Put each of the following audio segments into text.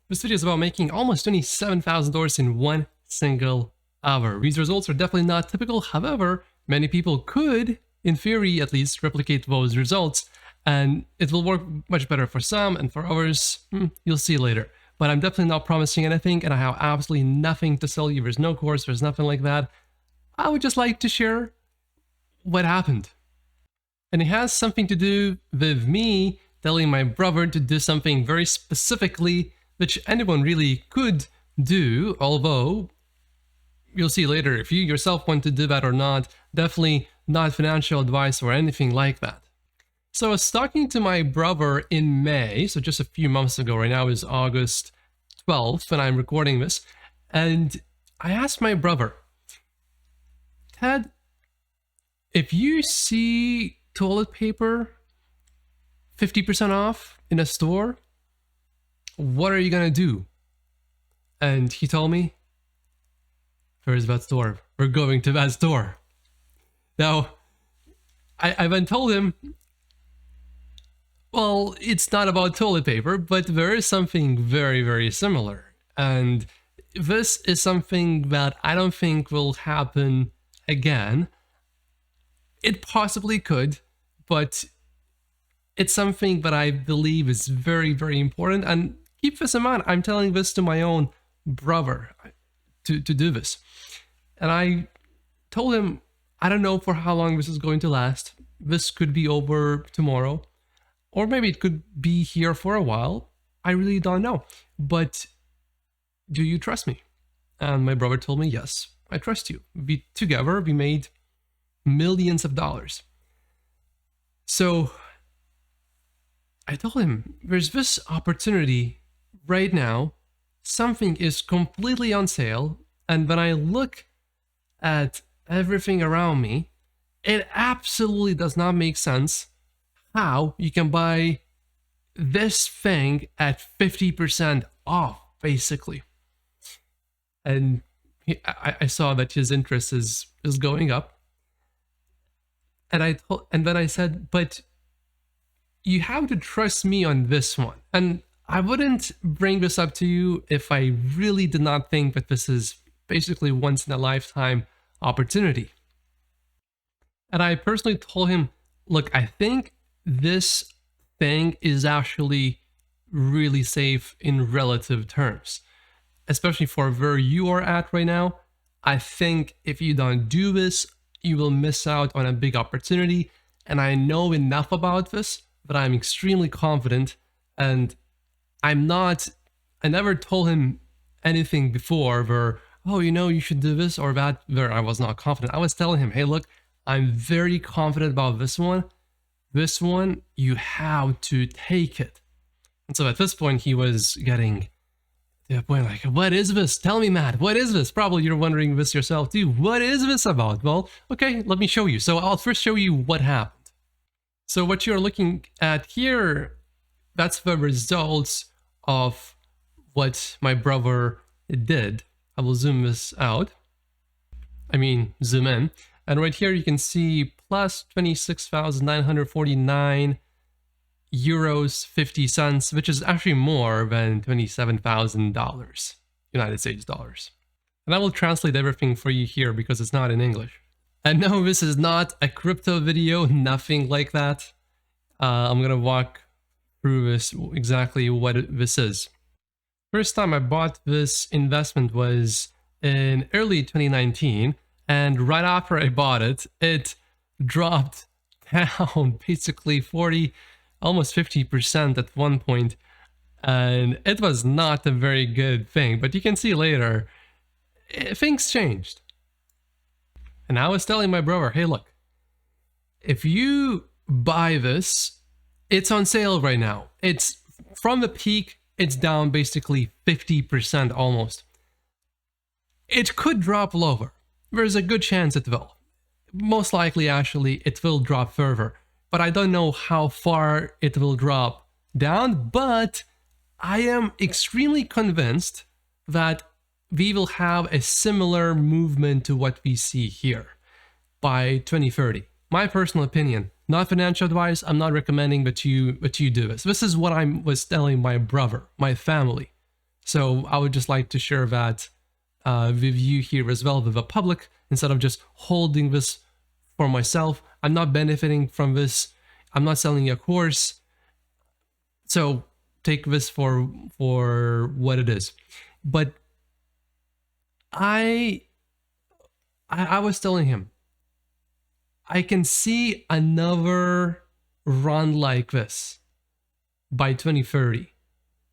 This video is about making almost $27,000 in one single hour. These results are definitely not typical. However, many people could, in theory at least, replicate those results, and it will work much better for some, and for others, you'll see later. But I'm definitely not promising anything, and I have absolutely nothing to sell you. There's no course, there's nothing like that. I would just like to share what happened. And it has something to do with me telling my brother to do something very specifically, which anyone really could do, although you'll see later if you yourself want to do that or not. Definitely not financial advice or anything like that. So I was talking to my brother in May, so just a few months ago. Right now is August 12th when I'm recording this, and I asked my brother, Ted, if you see toilet paper 50% off in a store, what are you gonna do? And he told me, where's that store? We're going to that store. Now, I then told him, well, it's not about toilet paper, but there is something very, very similar. And this is something that I don't think will happen again. It possibly could, but it's something that I believe is very, very important. And keep this in mind, I'm telling this to my own brother to do this. And I told him, I don't know for how long this is going to last. This could be over tomorrow, or maybe it could be here for a while. I really don't know. But do you trust me? And my brother told me, yes, I trust you. Together, we made millions of dollars. So I told him, there's this opportunity right now. Something is completely on sale. And when I look at everything around me, it absolutely does not make sense how you can buy this thing at 50% off, basically. And I saw that his interest is going up. And then I said, but you have to trust me on this one. And I wouldn't bring this up to you if I really did not think that this is basically once in a lifetime opportunity. And I personally told him, look, I think this thing is actually really safe in relative terms, especially for where you are at right now. I think if you don't do this, you will miss out on a big opportunity. And I know enough about this that I'm extremely confident, and I never told him anything before where, oh, you should do this or that, where I was not confident. I was telling him, hey, look, I'm very confident about this one. This one, you have to take it. And so at this point, he was getting to the point like, what is this? Tell me, Matt, what is this? Probably you're wondering this yourself too. What is this about? Well, okay, let me show you. So I'll first show you what happened. So what you're looking at here, that's the results of what my brother did. I will zoom this out. Zoom in. And right here you can see plus 26,949 euros 50 cents, which is actually more than $27,000 United States dollars. And I will translate everything for you here because it's not in English. And no, this is not a crypto video, nothing like that. I'm gonna walk through this, exactly what this is. First time I bought this investment was in early 2019, and right after I bought it, it dropped down basically 40, almost 50% at one point, and it was not a very good thing. But you can see later, things changed. And I was telling my brother, hey, look, if you buy this, it's on sale right now. It's from the peak, it's down basically 50% almost. It could drop lower. There's a good chance it will. Most likely, actually, it will drop further. But I don't know how far it will drop down. But I am extremely convinced that we will have a similar movement to what we see here by 2030. My personal opinion, not financial advice. I'm not recommending that you do this. This is what I was telling my brother, my family. So I would just like to share that with you here as well, with the public, instead of just holding this for myself. I'm not benefiting from this. I'm not selling a course. So take this for what it is. But I was telling him, I can see another run like this by 2030.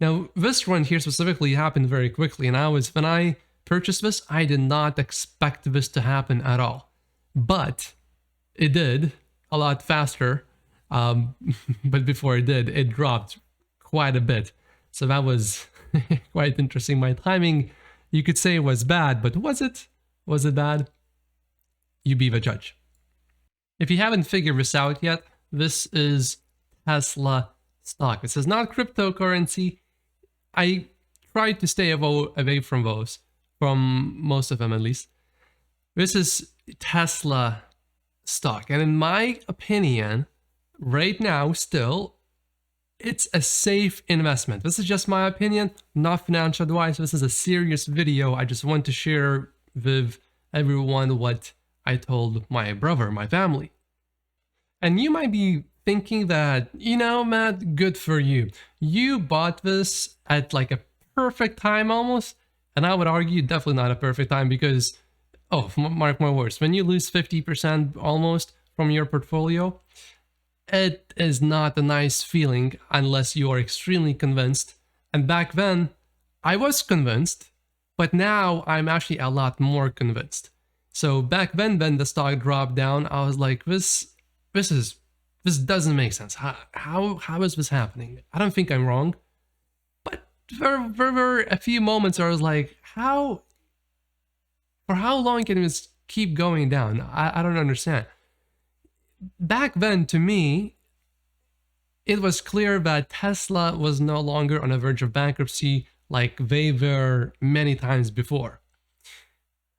Now, this run here specifically happened very quickly, and when I purchased this, I did not expect this to happen at all. But it did a lot faster. But before it did, it dropped quite a bit. So that was quite interesting. My timing, you could say, was bad, but was it? Was it bad? You be the judge. If you haven't figured this out yet, this is Tesla stock. This is not cryptocurrency. I tried to stay away from those, from most of them at least. This is Tesla stock. And in my opinion, right now still, it's a safe investment. This is just my opinion, not financial advice. This is a serious video. I just want to share with everyone what I told my brother, my family. And you might be thinking that, you know, Matt, good for you. You bought this at like a perfect time almost. And I would argue definitely not a perfect time because, oh, mark my words, when you lose 50% almost from your portfolio, it is not a nice feeling unless you are extremely convinced. And back then, I was convinced, but now I'm actually a lot more convinced. So back then, when the stock dropped down, I was like, this doesn't make sense. How is this happening? I don't think I'm wrong. But there were a few moments where I was like, for how long can this keep going down? I don't understand. Back then, to me, it was clear that Tesla was no longer on the verge of bankruptcy like they were many times before.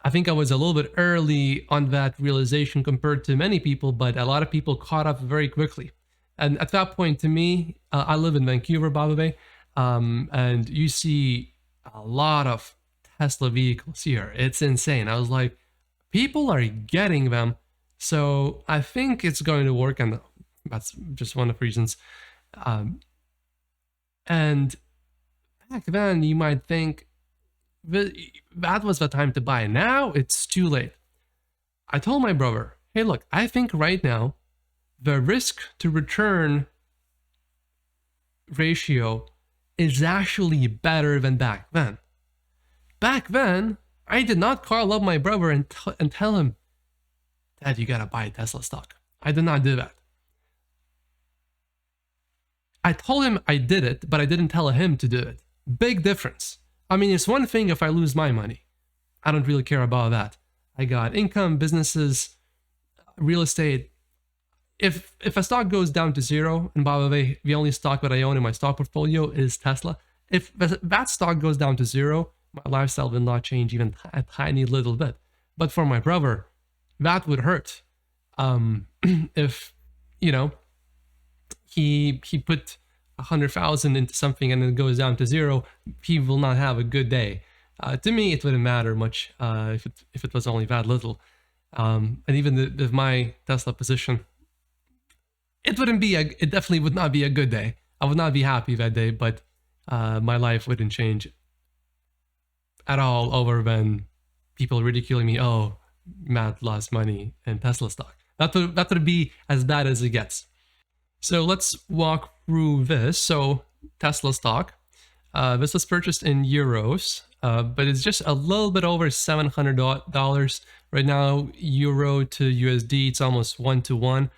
I think I was a little bit early on that realization compared to many people, but a lot of people caught up very quickly. And at that point, to me, I live in Vancouver, by the way, and you see a lot of Tesla vehicles here. It's insane. I was like, people are getting them. So I think it's going to work, and that's just one of the reasons. And back then, you might think that was the time to buy. Now it's too late. I told my brother, hey, look, I think right now the risk to return ratio is actually better than back then. Back then, I did not call up my brother and tell him, Dad, you gotta buy Tesla stock. I did not do that. I told him I did it, but I didn't tell him to do it. Big difference. I mean, it's one thing if I lose my money. I don't really care about that. I got income, businesses, real estate. If a stock goes down to zero, and by the way, the only stock that I own in my stock portfolio is Tesla. If that stock goes down to zero, my lifestyle will not change even a tiny little bit. But for my brother, that would hurt. If, you know, he put 100,000 into something and then it goes down to zero, he will not have a good day. To me, it wouldn't matter much if it was only that little. And even with my Tesla position, it definitely would not be a good day. I would not be happy that day, but my life wouldn't change at all over when people ridiculing me, oh, Matt lost money in Tesla stock. That would be as bad as it gets. So let's walk through this. So Tesla stock, this was purchased in euros, but it's just a little bit over $700 right now. Euro to USD, it's almost 1-to-1.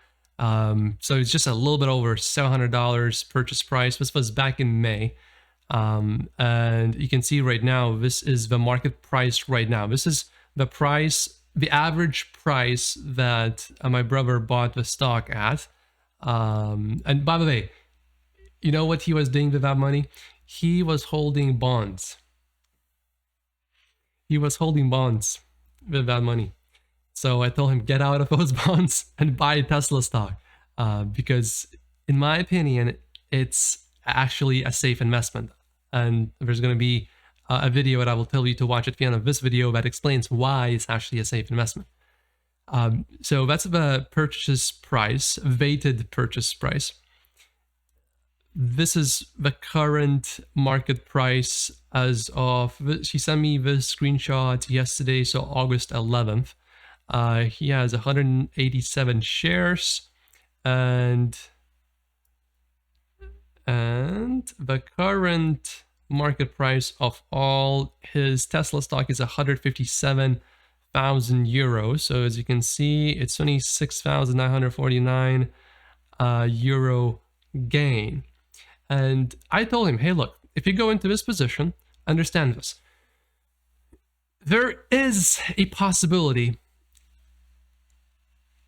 So it's just a little bit over $700 purchase price. This was back in May. And you can see right now, this is the market price right now. This is the price, the average price that my brother bought the stock at. And by the way, you know what he was doing with that money? He was holding bonds. He was holding bonds with that money. So I told him, get out of those bonds and buy Tesla stock. Because in my opinion, it's actually a safe investment. And there's going to be a video that I will tell you to watch at the end of this video that explains why it's actually a safe investment. So that's the purchase price, weighted purchase price. This is the current market price as of, she sent me this screenshot yesterday, so August 11th. He has 187 shares, and the current market price of all his Tesla stock is 157,000 euros. So as you can see, it's only 6,949 euro gain. And I told him, hey, look, if you go into this position, understand this. There is a possibility,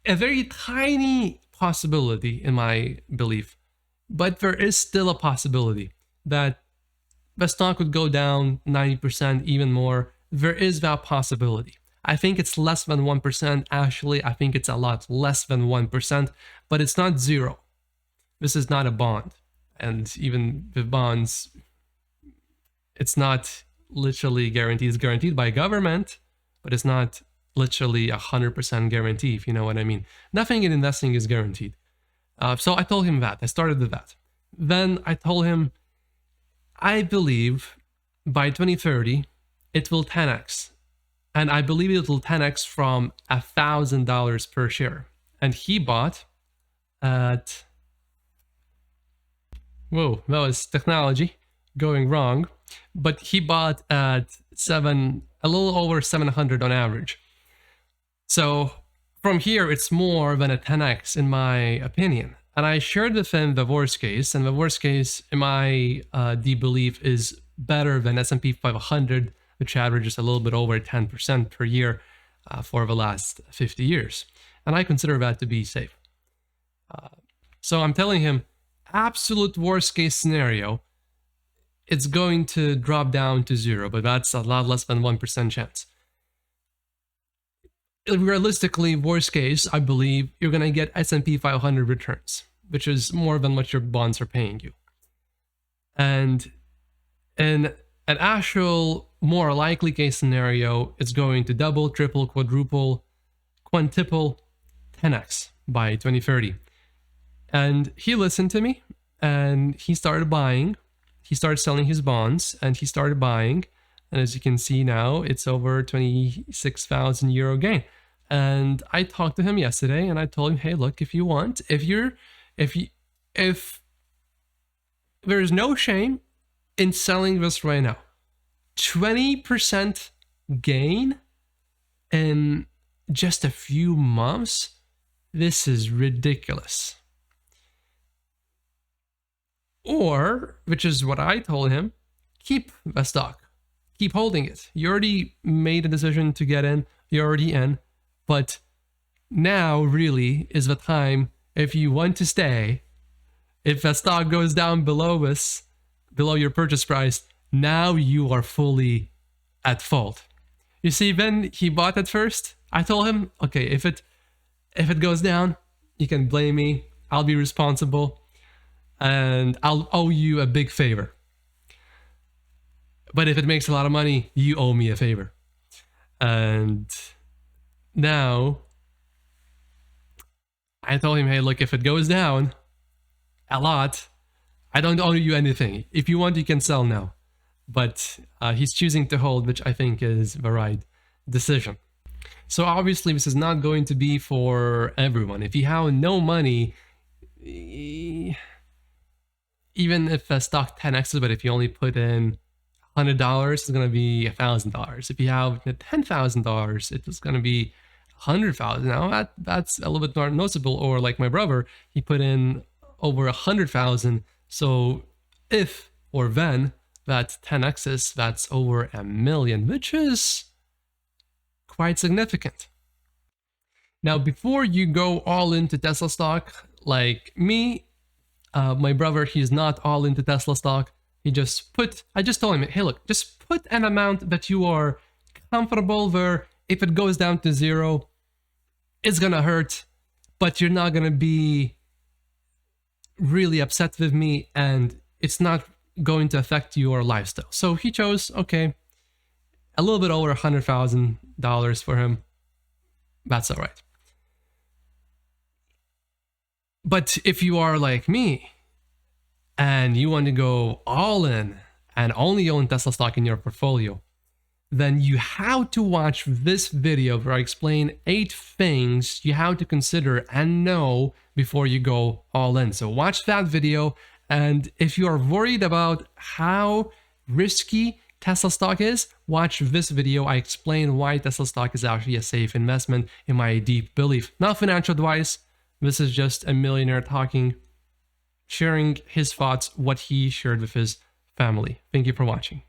a very tiny possibility in my belief, but there is still a possibility that the stock would go down 90%, even more. There is that possibility. I think it's less than 1%. Actually, I think it's a lot less than 1%, but it's not zero. This is not a bond. And even with bonds, it's not literally guaranteed. It's guaranteed by government, but it's not literally 100% guarantee, if you know what I mean. Nothing in investing is guaranteed. So I told him that. I started with that. Then I told him, I believe by 2030, it will 10x. And I believe it will 10x from $1,000 per share. And he bought at... Whoa, that was technology going wrong. But he bought at a little over 700 on average. So from here, it's more than a 10x in my opinion. And I shared with him the worst case, and the worst case, in my deep belief, is better than S&P 500, which averages a little bit over 10% per year for the last 50 years. And I consider that to be safe. So I'm telling him, absolute worst case scenario, it's going to drop down to zero, but that's a lot less than 1% chance. Realistically, worst case, I believe you're going to get S&P 500 returns, which is more than what your bonds are paying you. And in an actual more likely case scenario, it's going to double, triple, quadruple, quintuple, 10x by 2030. And he listened to me, and he started buying. He started selling his bonds, and he started buying. And as you can see now, it's over 26,000 euro gain. And I talked to him yesterday, and I told him, hey, look, if you want, if there's no shame in selling this right now. 20% gain in just a few months. This is ridiculous. Or, which is what I told him, keep the stock. Keep holding it. You already made a decision to get in. You're already in. But now really is the time, if you want to stay, if the stock goes down below this, below your purchase price, now you are fully at fault. You see, when he bought at first, I told him, okay, if it goes down, you can blame me. I'll be responsible. And I'll owe you a big favor. But if it makes a lot of money, you owe me a favor. And now I told him, hey, look, if it goes down a lot, I don't owe you anything. If you want, you can sell now. But he's choosing to hold, which I think is the right decision. So obviously, this is not going to be for everyone. If you have no money, even if a stock 10x's, but if you only put in $100, it's going to be $1,000. If you have $10,000, it's going to be $100,000. Now that's a little bit more noticeable. Or like my brother, he put in over 100,000. So if or when that 10x's, that's over $1 million, which is quite significant. Now, before you go all into Tesla stock, like me, my brother, he's not all into Tesla stock. He just I just told him, hey, look, just put an amount that you are comfortable where if it goes down to zero, it's gonna hurt, but you're not gonna be really upset with me, and it's not going to affect your lifestyle. So he chose, okay, a little bit over $100,000 for him. That's all right. But if you are like me and you want to go all in and only own Tesla stock in your portfolio, then you have to watch this video where I explain 8 things you have to consider and know before you go all in. So watch that video. And if you are worried about how risky Tesla stock is, watch this video. I explain why Tesla stock is actually a safe investment in my deep belief. Not financial advice. This is just a millionaire talking, sharing his thoughts, what he shared with his family. Thank you for watching.